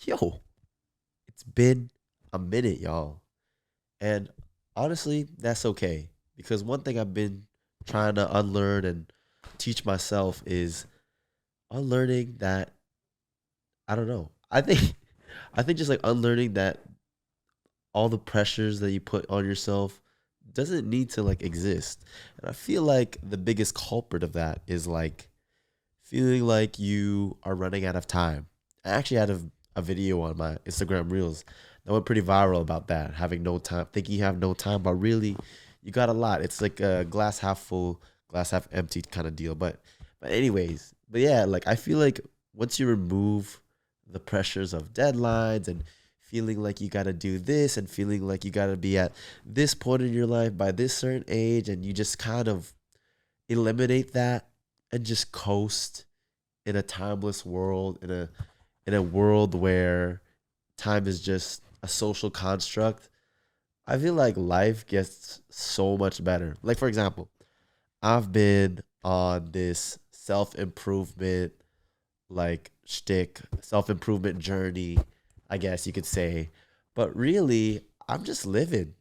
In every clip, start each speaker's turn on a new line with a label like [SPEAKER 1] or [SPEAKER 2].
[SPEAKER 1] Yo, it's been a minute, y'all. And honestly, that's okay. Because one thing I've been trying to unlearn and teach myself is unlearning that I don't know. I think just like unlearning that all the pressures that you put on yourself doesn't need to like exist. And I feel like the biggest culprit of that is like feeling like you are running out of time. I actually had a video on my Instagram Reels that went pretty viral about that, having no time, thinking you have no time, but really you got a lot. It's like a glass half full, glass half empty kind of deal. But anyways, but yeah, like I feel like once you remove the pressures of deadlines and feeling like you got to do this and feeling like you got to be at this point in your life by this certain age and you just kind of eliminate that and just coast in a timeless world, in a world where time is just a social construct, I feel like life gets so much better. Like for example, I've been on this self improvement like shtick, self improvement journey, I guess you could say. But really, I'm just living.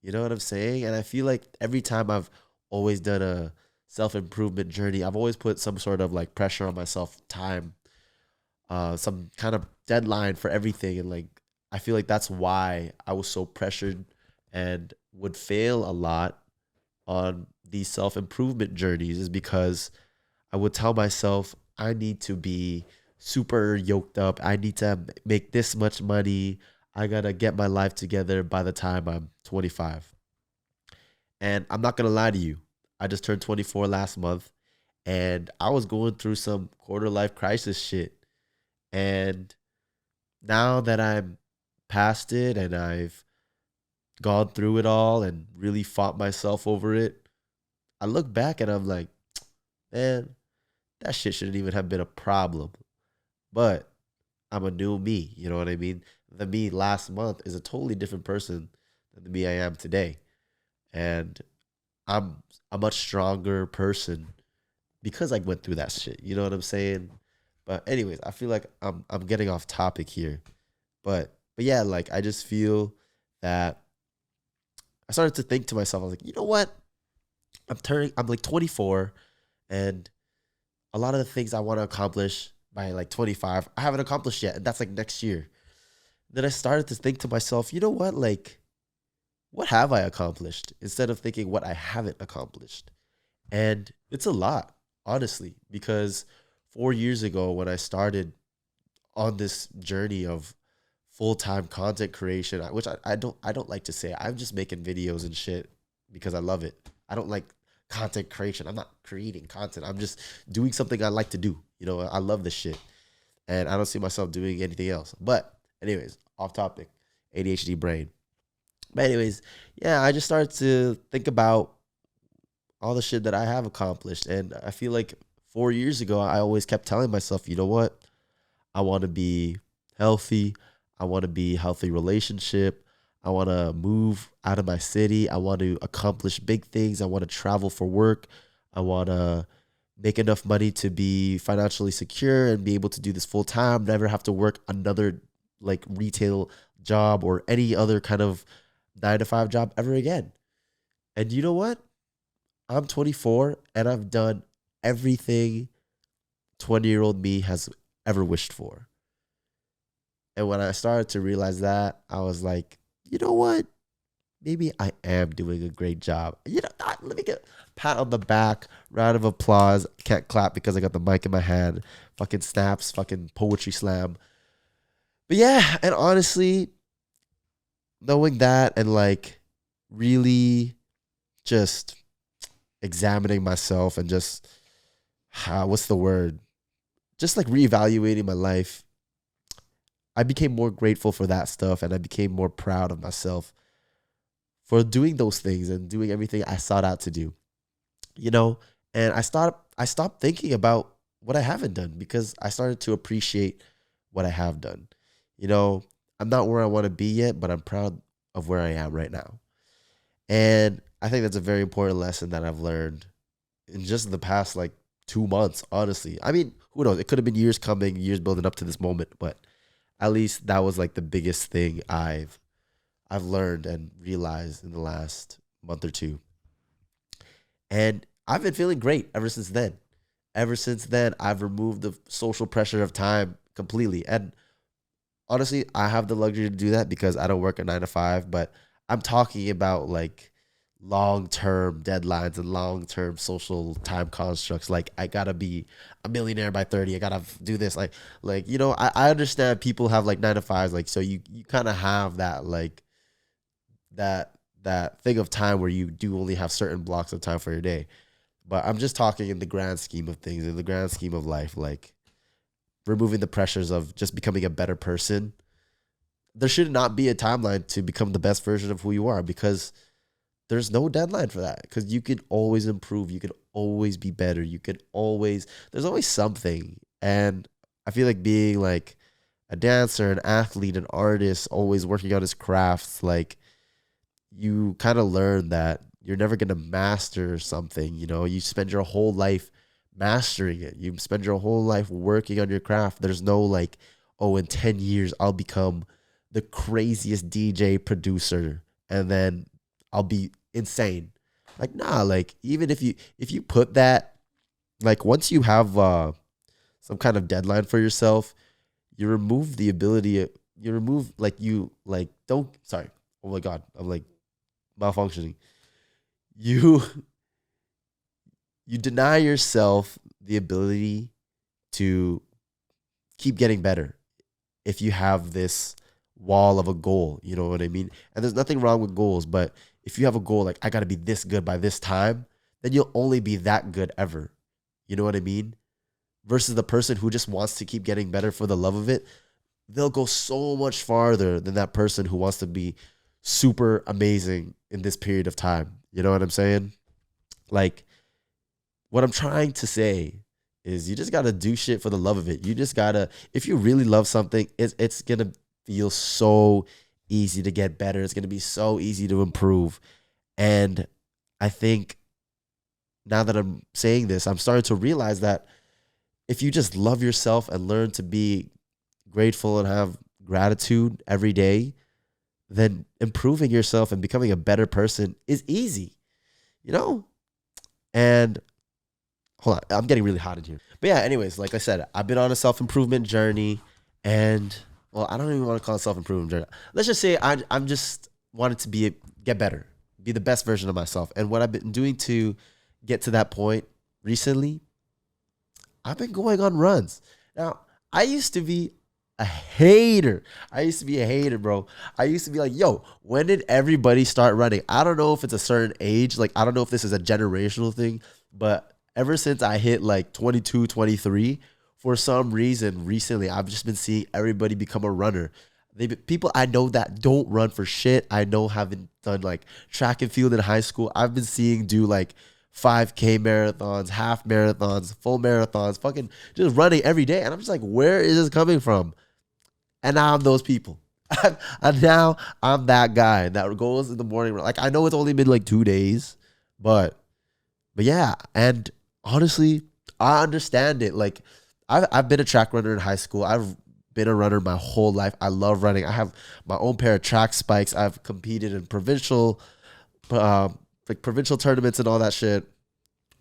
[SPEAKER 1] You know what I'm saying? And I feel like every time I've always done a self improvement journey, I've always put some sort of like pressure on myself, time, some kind of deadline for everything. And like, I feel like that's why I was so pressured and would fail a lot on these self improvement journeys, is because I would tell myself, I need to be super yoked up. I need to make this much money. I got to get my life together by the time I'm 25. And I'm not gonna lie to you. I just turned 24 last month and I was going through some quarter life crisis shit. And now that I'm past it and I've gone through it all and really fought myself over it, I look back and I'm like, man, that shit shouldn't even have been a problem. But I'm a new me, you know what I mean? The me last month is a totally different person than the me I am today. And I'm a much stronger person because I went through that shit. You know what I'm saying? But anyways, I feel like I'm getting off topic here. But yeah, like I just feel that I started to think to myself, I was like, you know what? I'm like 24 and a lot of the things I want to accomplish by like 25, I haven't accomplished yet. And that's like next year. Then I started to think to myself, you know what? Like, what have I accomplished instead of thinking what I haven't accomplished? And it's a lot, honestly, because 4 years ago when I started on this journey of full-time content creation, which I don't like to say. I'm just making videos and shit because I love it. I don't like content creation. I'm not creating content. I'm just doing something I like to do. You know, I love this shit. And I don't see myself doing anything else. But anyways, off topic. ADHD brain. But anyways, yeah, I just started to think about all the shit that I have accomplished. And I feel like 4 years ago, I always kept telling myself, you know what? I want to be healthy. I want to be healthy relationship. I want to move out of my city. I want to accomplish big things. I want to travel for work. I want to make enough money to be financially secure and be able to do this full time, never have to work another like retail job or any other kind of 9 to 5 job ever again. And you know what? I'm 24 and I've done everything 20-year-old me has ever wished for. And when I started to realize that, I was like, you know what? Maybe I am doing a great job. You know, let me get a pat on the back, round of applause. Can't clap because I got the mic in my hand. Fucking snaps, fucking poetry slam. But yeah, and honestly, knowing that and like really just examining myself and just what's the word? Just like reevaluating my life, I became more grateful for that stuff and I became more proud of myself for doing those things and doing everything I sought out to do. You know, and I stopped thinking about what I haven't done because I started to appreciate what I have done. You know, I'm not where I want to be yet, but I'm proud of where I am right now. And I think that's a very important lesson that I've learned in just the past like 2 months, honestly. I mean, who knows? It could have been years coming, years building up to this moment, but At least that was like the biggest thing I've learned and realized in the last month or two. And I've been feeling great ever since then. Ever since then, I've removed the social pressure of time completely. And honestly, I have the luxury to do that because I don't work a 9 to 5, but I'm talking about like long term deadlines and long term social time constructs. Like I gotta be a millionaire by 30. I gotta do this. I understand people have like 9 to 5s, like so you kind of have that like that that thing of time where you do only have certain blocks of time for your day. But I'm just talking in the grand scheme of things, in the grand scheme of life, like removing the pressures of just becoming a better person. There should not be a timeline to become the best version of who you are because there's no deadline for that because you can always improve. You can always be better. There's always something. And I feel like being like a dancer, an athlete, an artist, always working on his crafts, like you kind of learn that you're never going to master something. You spend your whole life mastering it. You spend your whole life working on your craft. There's no like, oh, in 10 years, I'll become the craziest DJ producer and then I'll be insane. Like, nah, like even if you put that, like once you have some kind of deadline for yourself, you remove the ability, you remove like you like don't sorry. Oh my God, I'm like malfunctioning. You you deny yourself the ability to keep getting better if you have this wall of a goal, you know what I mean? And there's nothing wrong with goals, but if you have a goal like I got to be this good by this time, then you'll only be that good ever. You know what I mean? Versus the person who just wants to keep getting better for the love of it, they'll go so much farther than that person who wants to be super amazing in this period of time. You know what I'm saying? Like, what I'm trying to say is you just got to do shit for the love of it. You just got to, if you really love something, it's going to feel so easy to get better. It's going to be so easy to improve. And I think now that I'm saying this, I'm starting to realize that if you just love yourself and learn to be grateful and have gratitude every day, then improving yourself and becoming a better person is easy, you know? And hold on, I'm getting really hot in here. But yeah, anyways, like I said, I've been on a self-improvement journey and well, I don't even want to call it self-improvement journey. Let's just say I'm just wanted to get better, be the best version of myself. And what I've been doing to get to that point recently, I've been going on runs. Now, I used to be a hater. I used to be a hater, bro. I used to be like, yo, when did everybody start running? I don't know if it's a certain age. Like, I don't know if this is a generational thing, but ever since I hit like 22, 23, for some reason recently, I've just been seeing everybody become a runner. People I know that don't run for shit. I know haven't done like track and field in high school. I've been seeing do like 5K marathons, half marathons, full marathons, fucking just running every day. And I'm just like, where is this coming from? And now I'm those people. And now I'm that guy that goes in the morning. Like, I know it's only been like 2 days, but yeah. And honestly, I understand it. Like, I've been a track runner in high school. I've been a runner my whole life. I love running. I have my own pair of track spikes. I've competed in provincial tournaments and all that shit,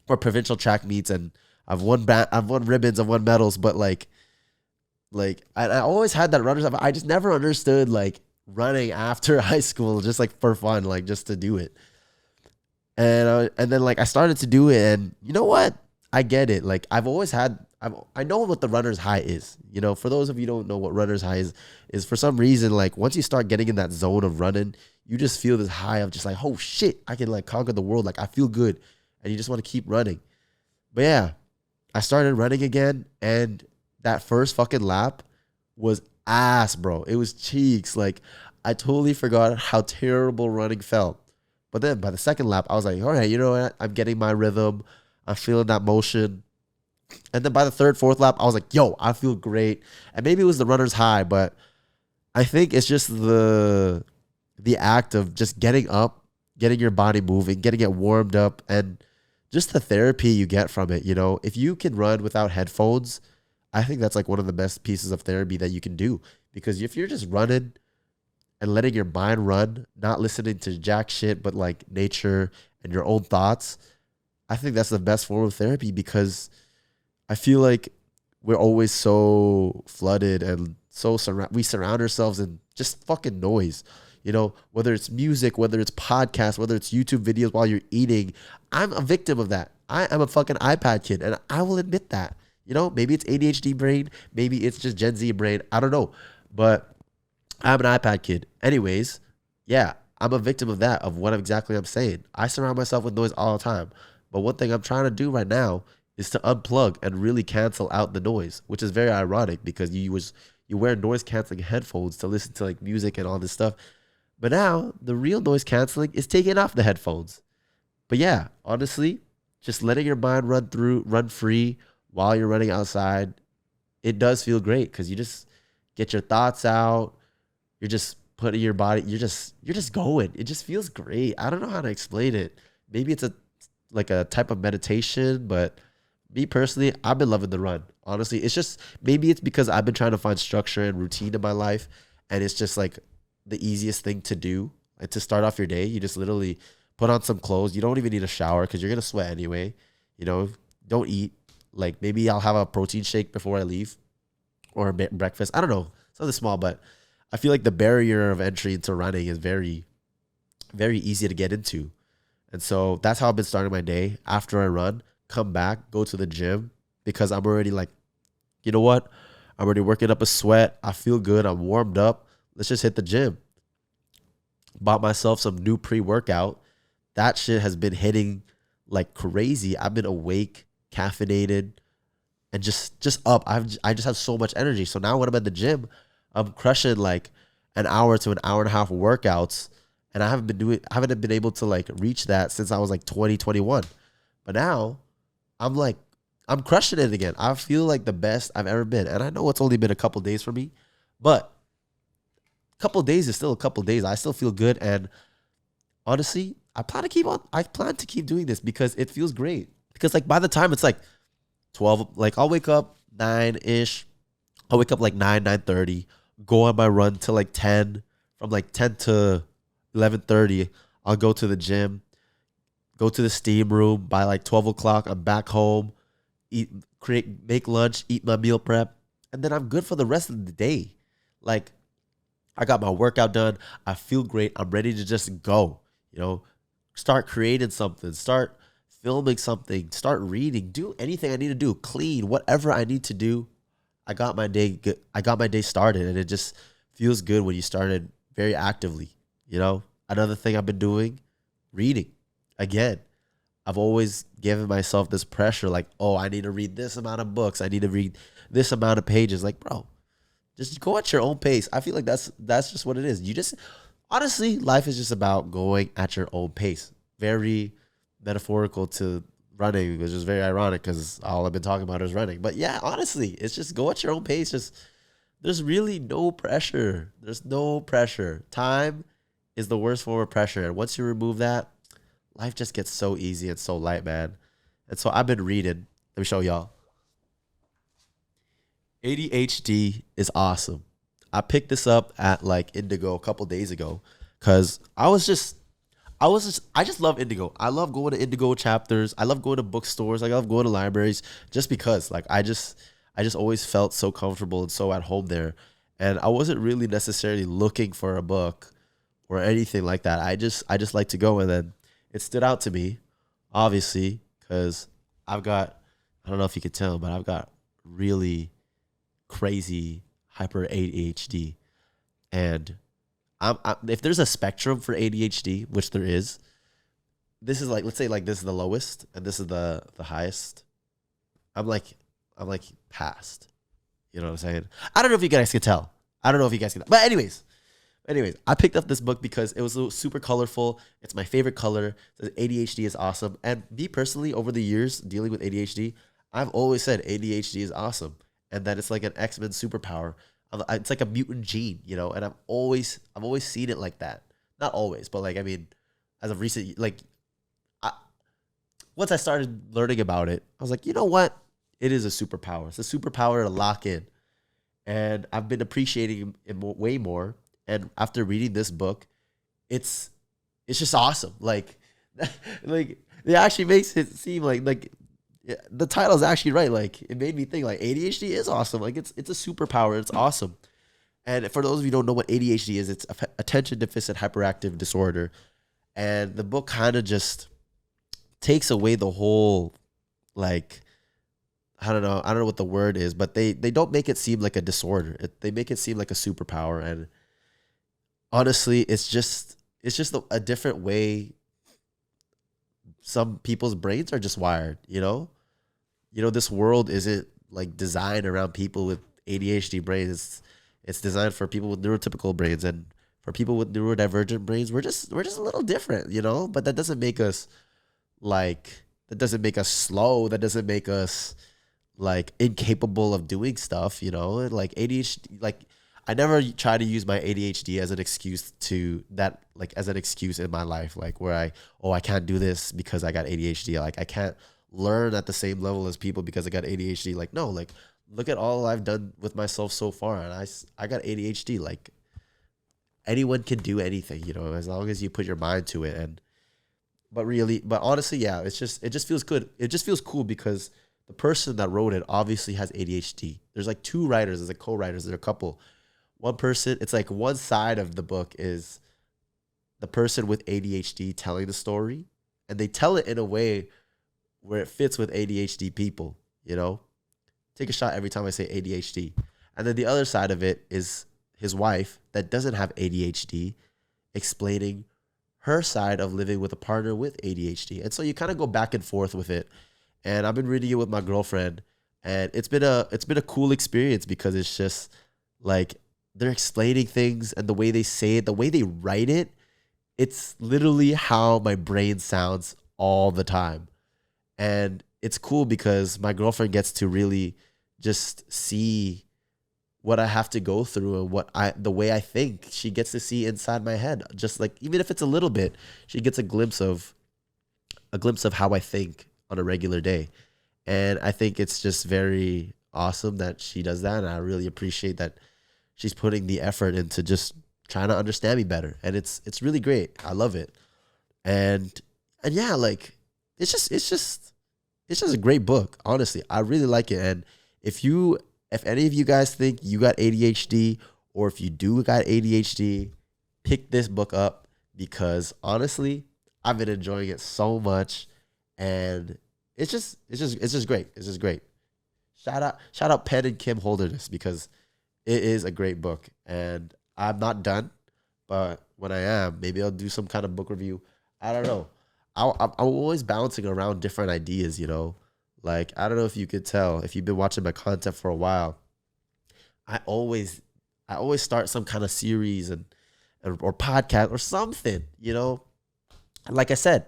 [SPEAKER 1] or provincial track meets, and I've won ribbons, I've won medals. But I always had that runner's up. I just never understood like running after high school, just like for fun, like just to do it. And then like I started to do it, and you know what? I get it. Like I know what the runner's high is. You know, for those of you who don't know what runner's high is for some reason, like once you start getting in that zone of running, you just feel this high of just like, oh shit, I can like conquer the world. Like I feel good. And you just want to keep running. But yeah, I started running again, and that first fucking lap was ass, bro. It was cheeks. Like I totally forgot how terrible running felt. But then by the second lap, I was like, all right, you know what? I'm getting my rhythm. I'm feeling that motion. And then by the third, fourth lap, I was like, yo, I feel great. And maybe it was the runner's high, but I think it's just the act of just getting up, getting your body moving, getting it warmed up, and just the therapy you get from it. You know, if you can run without headphones, I think that's like one of the best pieces of therapy that you can do, Because if you're just running and letting your mind run, not listening to jack shit, but like nature and your own thoughts, I think that's the best form of therapy because I feel like we're always so flooded and we surround ourselves in just fucking noise. You know, whether it's music, whether it's podcasts, whether it's YouTube videos while you're eating, I'm a victim of that. I am a fucking iPad kid, and I will admit that. You know, maybe it's ADHD brain, maybe it's just Gen Z brain. I don't know, but I'm an iPad kid. Anyways, yeah, I'm a victim of that, of what exactly I'm saying. I surround myself with noise all the time. But one thing I'm trying to do right now is to unplug and really cancel out the noise, which is very ironic because you wear noise canceling headphones to listen to like music and all this stuff. But now the real noise canceling is taking off the headphones. But yeah, honestly, just letting your mind run free while you're running outside, it does feel great because you just get your thoughts out. You're just putting your body, you're just going. It just feels great. I don't know how to explain it. Maybe it's a type of meditation, but me personally, I've been loving the run. Honestly, it's just maybe it's because I've been trying to find structure and routine in my life, and it's just like the easiest thing to do. Like to start off your day, you just literally put on some clothes. You don't even need a shower because you're gonna sweat anyway. You know, don't eat. Like maybe I'll have a protein shake before I leave or breakfast. I don't know, something small, but I feel like the barrier of entry into running is very, very easy to get into. And so that's how I've been starting my day. After I run, come back, go to the gym because I'm already like, you know what? I'm already working up a sweat. I feel good. I'm warmed up. Let's just hit the gym. Bought myself some new pre-workout. That shit has been hitting like crazy. I've been awake, caffeinated, and just up. I just have so much energy. So now when I'm at the gym, I'm crushing like an hour to an hour and a half of workouts. And I haven't been able to like reach that since I was like 2021. But now I'm like, I'm crushing it again. I feel like the best I've ever been. And I know it's only been a couple days for me, but a couple days is still a couple days. I still feel good. And honestly, I plan to keep doing this because it feels great. Because like by the time it's like 12, like I'll wake up 9-ish. I'll wake up like 9:30, go on my run till like 10. From like 10 to 11:30, I'll go to the gym, go to the steam room. By like 12 o'clock, I'm back home, make lunch, eat my meal prep, and then I'm good for the rest of the day. Like I got my workout done. I feel great. I'm ready to just go, you know, start creating something, start filming something, start reading, do anything I need to do, clean, whatever I need to do. I got my day good. I got my day started, and it just feels good when you started very actively. You know, another thing I've been doing, reading. Again, I've always given myself this pressure, like, oh, I need to read this amount of books. I need to read this amount of pages. Like, bro, just go at your own pace. I feel like that's just what it is. You just honestly, life is just about going at your own pace. Very metaphorical to running, which is very ironic because all I've been talking about is running. But yeah, honestly, it's just go at your own pace. Just there's really no pressure. There's no pressure. Time is the worst form of pressure. And once you remove that, life just gets so easy and so light, man. And so I've been reading. Let me show y'all. ADHD is awesome. I picked this up at like Indigo a couple days ago because I just love Indigo. I love going to Indigo chapters. I love going to bookstores. I love going to libraries just because like I just always felt so comfortable and so at home there. And I wasn't really necessarily looking for a book or anything like that. I just like to go, and then it stood out to me, obviously, because I don't know if you could tell, but I've got really crazy hyper ADHD. And if there's a spectrum for ADHD, which there is, this is like, let's say like this is the lowest and this is the highest. I'm like past. You know what I'm saying? I don't know if you guys can tell. I don't know if you guys can. But anyways, I picked up this book because it was super colorful. It's my favorite color. The ADHD is awesome. And me personally, over the years dealing with ADHD, I've always said ADHD is awesome and that it's like an X-Men superpower. It's like a mutant gene, you know. And I've always seen it like that. Not always, but like I mean, as of recent, like once I started learning about it, I was like, you know what? It is a superpower. It's a superpower to lock in. and I've been appreciating it way more. And after reading this book, it's it's just awesome. Like it actually makes it seem like yeah, the title is actually right. Like it made me think like ADHD is awesome. Like it's a superpower. It's awesome. And for those of you who don't know what ADHD is, it's attention deficit hyperactive disorder. And the book kind of just takes away the whole like I don't know what the word is, but they don't make it seem like a disorder. They make it seem like a superpower. And honestly, it's just a different way some people's brains are just wired. This world isn't like designed around people with ADHD brains. It's designed for people with neurotypical brains, and for people with neurodivergent brains, we're just a little different, But that doesn't make us slow. That doesn't make us like incapable of doing stuff, Like ADHD, like I never try to use my ADHD as an excuse to that, like as an excuse in my life, like where I can't do this because I got ADHD. Like I can't learn at the same level as people because I got ADHD. Like, no, like look at all I've done with myself so far. And I got ADHD. Like anyone can do anything, as long as you put your mind to it. But honestly, yeah, it just feels good. It just feels cool because the person that wrote it obviously has ADHD. There's like two writers, there's like co-writers, there's a couple. One person, it's like one side of the book is the person with ADHD telling the story, and they tell it in a way where it fits with ADHD people. Take a shot every time I say ADHD. And then the other side of it is his wife that doesn't have ADHD explaining her side of living with a partner with ADHD. And so you kind of go back and forth with it. And I've been reading it with my girlfriend, and it's been a cool experience because it's just like they're explaining things, and the way they say it, the way they write it, it's literally how my brain sounds all the time. And it's cool because my girlfriend gets to really just see what I have to go through and the way I think. She gets to see inside my head, just like even if it's a little bit, she gets a glimpse of how I think on a regular day. And I think it's just very awesome that she does that. And I really appreciate that she's putting the effort into just trying to understand me better. And it's really great. I love it. And yeah, like it's just a great book. Honestly, I really like it. And if any of you guys think you got ADHD, or if you do got ADHD, pick this book up because honestly, I've been enjoying it so much, and it's just great. It's just great. Shout out Penn and Kim Holderness because it is a great book, and I'm not done, but when I am, maybe I'll do some kind of book review. I don't know. I'm always bouncing around different ideas. Like, I don't know if you could tell, if you've been watching my content for a while, I always I always start some kind of series or podcast or something. And like I said,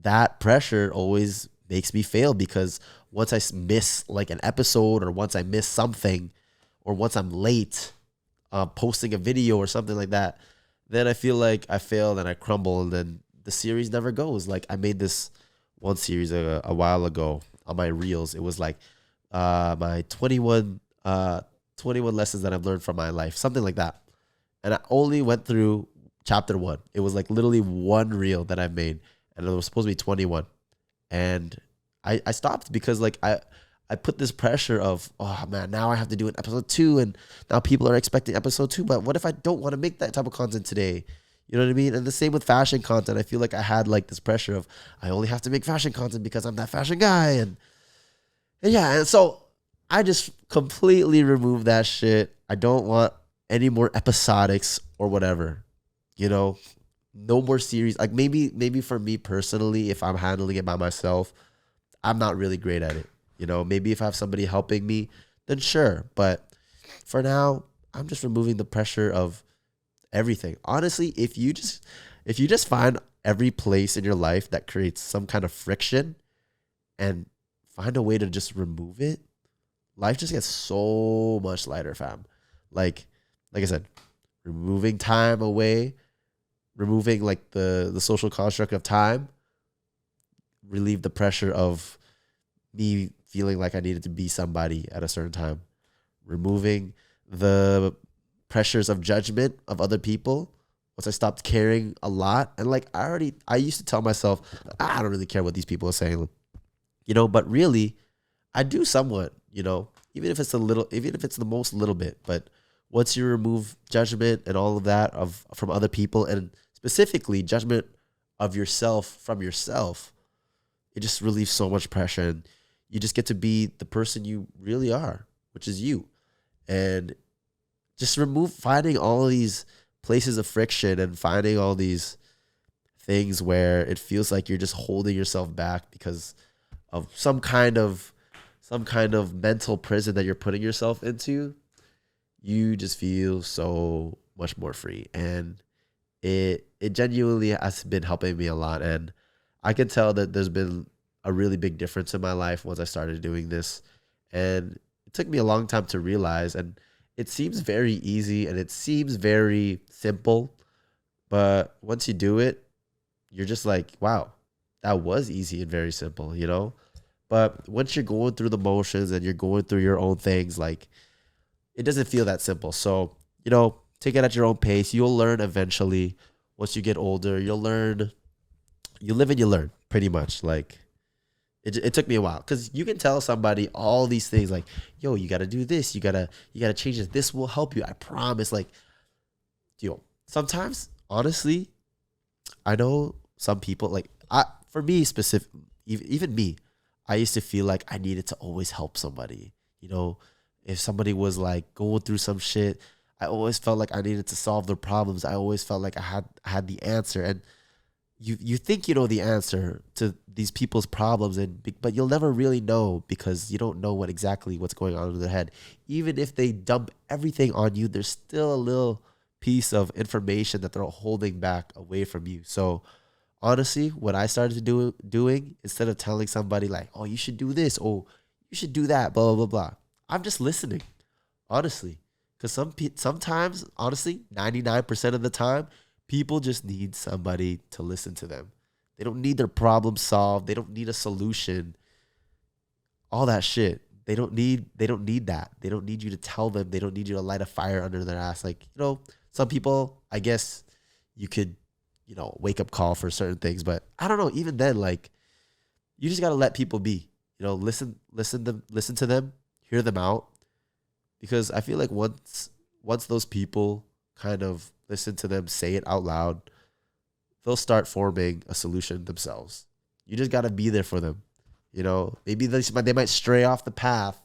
[SPEAKER 1] that pressure always makes me fail because once I miss like an episode, or once I miss something, or once I'm late posting a video or something like that, then I feel like I failed and I crumble, and then the series never goes. Like I made this one series a while ago on my reels. It was like my 21 lessons that I've learned from my life, something like that. And I only went through chapter one. It was like literally one reel that I made, and it was supposed to be 21. And I stopped because like I put this pressure of, oh man, now I have to do an episode 2, and now people are expecting episode 2. But what if I don't want to make that type of content today? You know what I mean? And the same with fashion content. I feel like I had like this pressure of I only have to make fashion content because I'm that fashion guy. And yeah, and so I just completely removed that shit. I don't want any more episodics or whatever. No more series. Like maybe for me personally, if I'm handling it by myself, I'm not really great at it. Maybe if I have somebody helping me, then sure. But for now, I'm just removing the pressure of everything. Honestly, if you just find every place in your life that creates some kind of friction and find a way to just remove it, life just gets so much lighter, fam. Like I said, removing time away, removing like the social construct of time, relieve the pressure of me feeling like I needed to be somebody at a certain time, removing the pressures of judgment of other people, once I stopped caring a lot, and like I used to tell myself, I don't really care what these people are saying, but really I do somewhat, even if it's a little, even if it's the most little bit. But once you remove judgment and all of that of from other people, and specifically judgment of yourself from yourself, it just relieves so much pressure, and you just get to be the person you really are, which is you. And just remove finding all these places of friction and finding all these things where it feels like you're just holding yourself back because of some kind of mental prison that you're putting yourself into. You just feel so much more free, and it genuinely has been helping me a lot. And I can tell that there's been a really big difference in my life once I started doing this. And it took me a long time to realize, and it seems very easy and it seems very simple, but once you do it, you're just like, wow, that was easy and very simple. But once you're going through the motions and you're going through your own things, like, it doesn't feel that simple. So, take it at your own pace. You'll learn eventually. Once you get older, you'll learn. You live and you learn, pretty much. Like, it took me a while, because you can tell somebody all these things, like, yo, you got to do this. You gotta change this. This will help you. I promise. Like, sometimes, honestly, I know some people, like, for me specific, even me, I used to feel like I needed to always help somebody. If somebody was like going through some shit, I always felt like I needed to solve their problems. I always felt like I had the answer. And you think you know the answer to these people's problems, but you'll never really know, because you don't know what's going on in their head. Even if they dump everything on you, there's still a little piece of information that they're holding back away from you. So honestly, what I started to doing, instead of telling somebody like, oh, you should do this, oh, you should do that, blah blah blah blah, I'm just listening, honestly. Because sometimes, honestly, 99% of the time, people just need somebody to listen to them. They don't need their problem solved. They don't need a solution. All that shit. They don't need that. They don't need you to tell them. They don't need you to light a fire under their ass. Like, some people, I guess you could, wake up call for certain things. But I don't know. Even then, like, you just gotta let people be. Listen to them, hear them out. Because I feel like once those people kind of listen to them say it out loud, they'll start forming a solution themselves. You just gotta be there for them. Maybe they might stray off the path.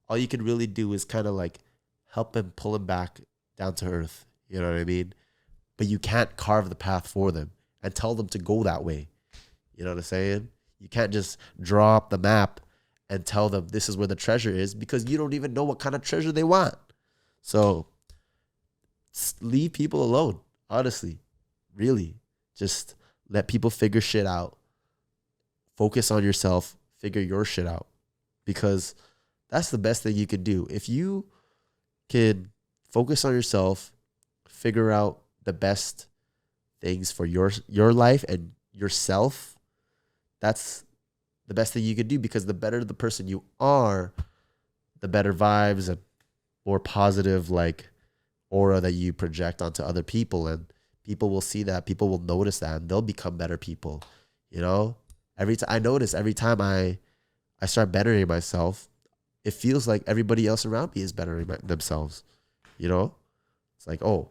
[SPEAKER 1] All you can really do is kind of like help them, pull them back down to earth. You know what I mean? But you can't carve the path for them and tell them to go that way. You know what I'm saying? You can't just draw up the map and tell them this is where the treasure is, because you don't even know what kind of treasure they want. So leave people alone, honestly. Really. Just let people figure shit out. Focus on yourself. Figure your shit out. Because that's the best thing you can do. If you can focus on yourself, figure out the best things for your life and yourself, that's the best thing you could do. Because the better the person you are, the better vibes and more positive, like, aura that you project onto other people. And people will see that. People will notice that, and they'll become better people. Every time I start bettering myself, it feels like everybody else around me is bettering themselves. It's like, oh,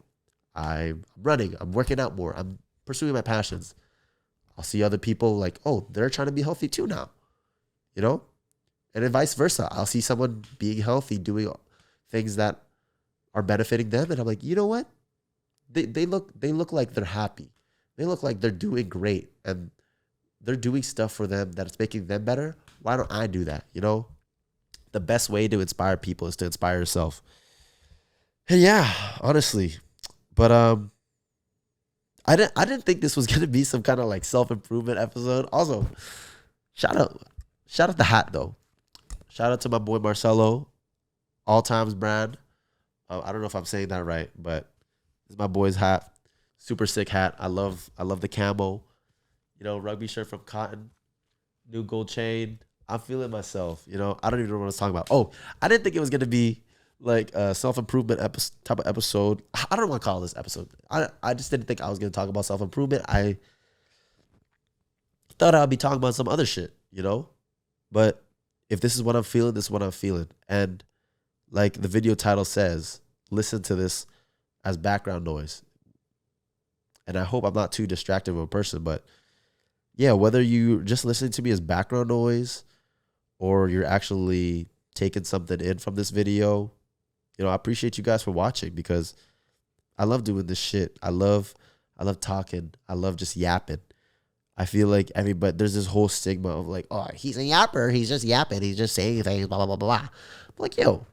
[SPEAKER 1] I'm running, I'm working out more, I'm pursuing my passions. I'll see other people like, oh, they're trying to be healthy too now, you know? And then vice versa. I'll see someone being healthy, doing things that are benefiting them. And I'm like, you know what? They look like they're happy. They look like they're doing great. And they're doing stuff for them that's making them better. Why don't I do that? The best way to inspire people is to inspire yourself. And yeah, honestly. But I didn't think this was gonna be some kind of like self-improvement episode. Also, shout out the hat though. Shout out to my boy Marcelo, all times brand. I don't know if I'm saying that right, but it's my boy's hat. Super sick hat. I love the camo. Rugby shirt from Cotton. New gold chain. I'm feeling myself. I don't even know what I was talking about. Oh, I didn't think it was gonna be like self-improvement type of episode. I don't want to call this episode. I just didn't think I was going to talk about self-improvement. I thought I'd be talking about some other shit, you know? But if this is what I'm feeling, this is what I'm feeling. And like the video title says, listen to this as background noise. And I hope I'm not too distracted of a person, but yeah, whether you just listening to me as background noise or you're actually taking something in from this video, you know, I appreciate you guys for watching because I love doing this shit. I love talking. I love just yapping. I feel like everybody, there's this whole stigma of like, oh, he's a yapper. He's just yapping. He's just saying things, blah, blah, blah, blah. I'm like, yo,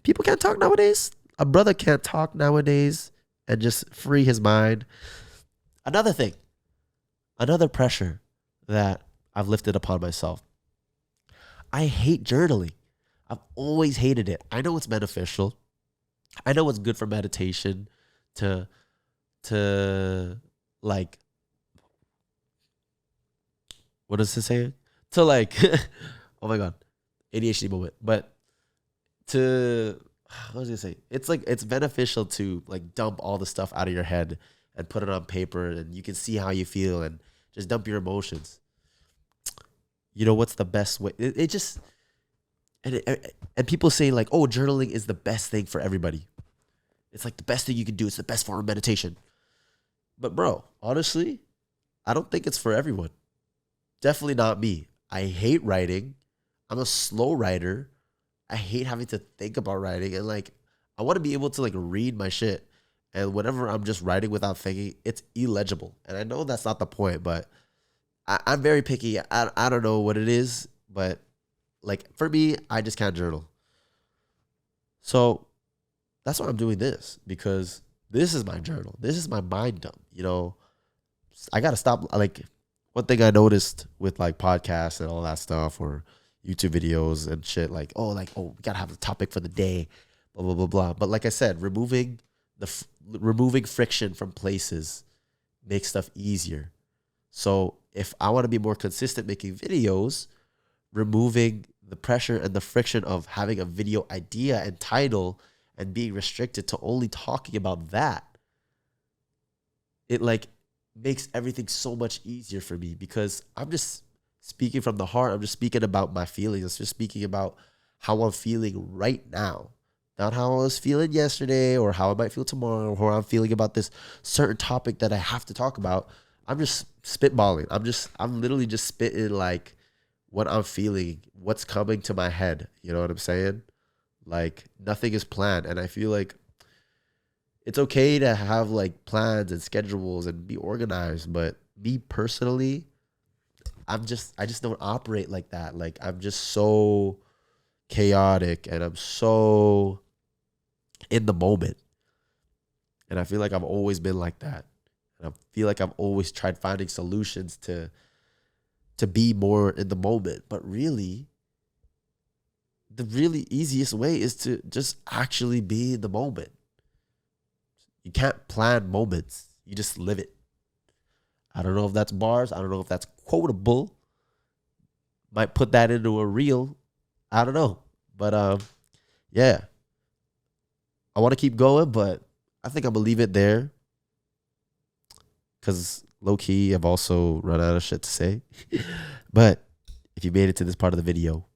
[SPEAKER 1] people can't talk nowadays. A brother can't talk nowadays and just free his mind. Another thing, another pressure that I've lifted upon myself. I hate journaling. I've always hated it. I know it's beneficial. I know it's good for meditation to like, what does it say? To like, oh my God, ADHD moment. But what was I gonna say? It's like, it's beneficial to like dump all the stuff out of your head and put it on paper and you can see how you feel and just dump your emotions. You know, what's the best way? It just, and people say like, oh, journaling is the best thing for everybody. It's like the best thing you can do. It's the best form of meditation. But bro, honestly, I don't think it's for everyone. Definitely not me. I hate writing. I'm a slow writer. I hate having to think about writing. And like, I want to be able to like read my shit. And whenever I'm just writing without thinking, it's illegible. And I know that's not the point, but I'm very picky. I don't know what it is, but like for me, I just can't journal. So that's why I'm doing this, because this is my journal. This is my mind dump. You know, I got to stop. Like, one thing I noticed with like podcasts and all that stuff or YouTube videos and shit, like, oh, we got to have a topic for the day, blah, blah, blah, blah. But like I said, removing friction from places makes stuff easier. So if I want to be more consistent making videos, removing the pressure and the friction of having a video idea and title and being restricted to only talking about that, it like makes everything so much easier for me because I'm just speaking from the heart. I'm just speaking about my feelings. I'm just speaking about how I'm feeling right now, not how I was feeling yesterday or how I might feel tomorrow or how I'm feeling about this certain topic that I have to talk about. I'm just spitballing. I'm literally just spitting like what I'm feeling, what's coming to my head. You know what I'm saying? Like nothing is planned. And I feel like it's okay to have like plans and schedules and be organized. But me personally, I just don't operate like that. Like I'm just so chaotic and I'm so in the moment. And I feel like I've always been like that. And I feel like I've always tried finding solutions to be more in the moment. But really, the really easiest way is to just actually be in the moment. You can't plan moments. You just live it. I don't know if that's bars. I don't know if that's quotable. Might put that into a reel. I don't know. But yeah. I want to keep going, but I think I'm going to leave it there. Because low-key, I've also run out of shit to say. But if you made it to this part of the video,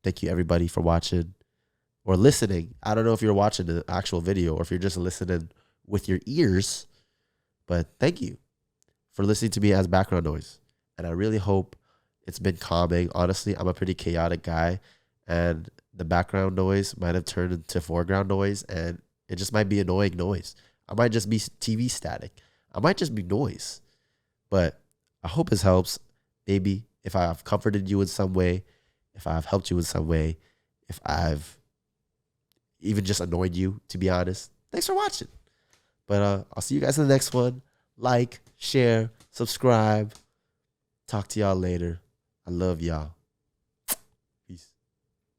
[SPEAKER 1] thank you everybody for watching or listening. I don't know if you're watching the actual video or if you're just listening with your ears, but thank you for listening to me as background noise. And I really hope it's been calming. Honestly, I'm a pretty chaotic guy and the background noise might have turned into foreground noise and it just might be annoying noise. I might just be TV static. I might just be noise, but I hope this helps. Maybe if I've comforted you in some way, if I've helped you in some way, if I've even just annoyed you, to be honest. Thanks for watching. But I'll see you guys in the next one. Like, share, subscribe. Talk to y'all later. I love y'all.